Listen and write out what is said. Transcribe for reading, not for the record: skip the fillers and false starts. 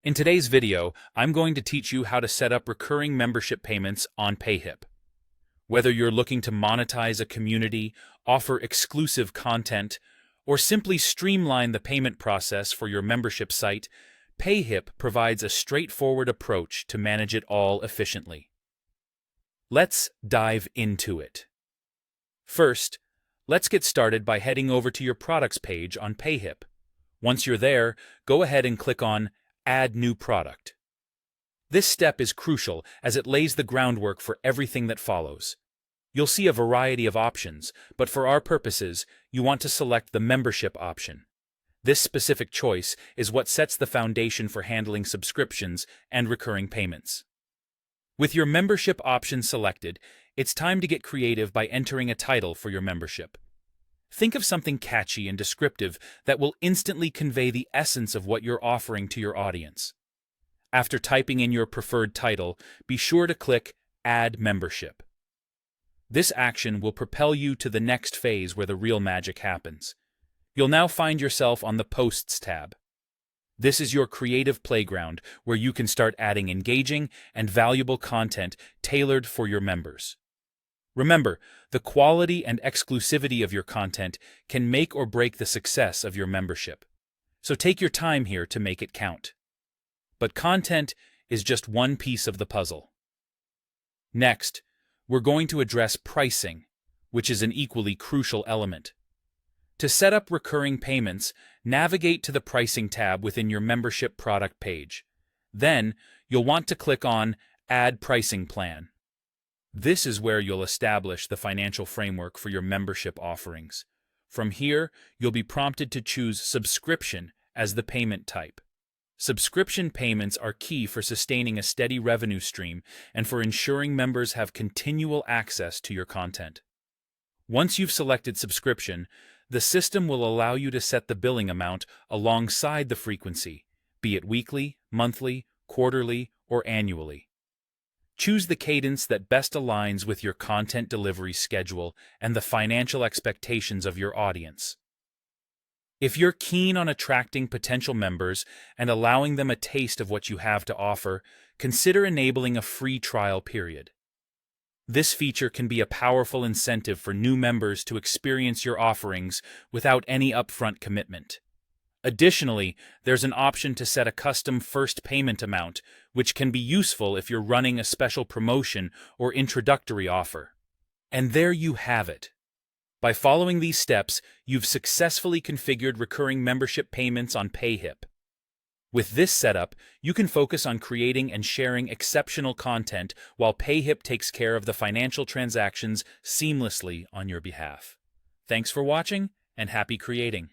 In today's video, I'm going to teach you how to set up recurring membership payments on Payhip. Whether you're looking to monetize a community, offer exclusive content, or simply streamline the payment process for your membership site, Payhip provides a straightforward approach to manage it all efficiently. Let's dive into it. First, let's get started by heading over to your products page on Payhip. Once you're there, go ahead and click on Add New Product. This step is crucial as it lays the groundwork for everything that follows. You'll see a variety of options, but for our purposes, you want to select the membership option. This specific choice is what sets the foundation for handling subscriptions and recurring payments. With your membership option selected, it's time to get creative by entering a title for your membership. Think of something catchy and descriptive that will instantly convey the essence of what you're offering to your audience. After typing in your preferred title, be sure to click Add Membership. This action will propel you to the next phase where the real magic happens. You'll now find yourself on the Posts tab. This is your creative playground where you can start adding engaging and valuable content tailored for your members. Remember, the quality and exclusivity of your content can make or break the success of your membership. So take your time here to make it count. But content is just one piece of the puzzle. Next, we're going to address pricing, which is an equally crucial element. To set up recurring payments, navigate to the Pricing tab within your membership product page. Then, you'll want to click on Add Pricing Plan. This is where you'll establish the financial framework for your membership offerings. From here, you'll be prompted to choose Subscription as the payment type. Subscription payments are key for sustaining a steady revenue stream and for ensuring members have continual access to your content. Once you've selected Subscription, the system will allow you to set the billing amount alongside the frequency, be it weekly, monthly, quarterly, or annually. Choose the cadence that best aligns with your content delivery schedule and the financial expectations of your audience. If you're keen on attracting potential members and allowing them a taste of what you have to offer, consider enabling a free trial period. This feature can be a powerful incentive for new members to experience your offerings without any upfront commitment. Additionally, there's an option to set a custom first payment amount, which can be useful if you're running a special promotion or introductory offer. And there you have it. By following these steps, you've successfully configured recurring membership payments on Payhip. With this setup, you can focus on creating and sharing exceptional content while Payhip takes care of the financial transactions seamlessly on your behalf. Thanks for watching, and happy creating!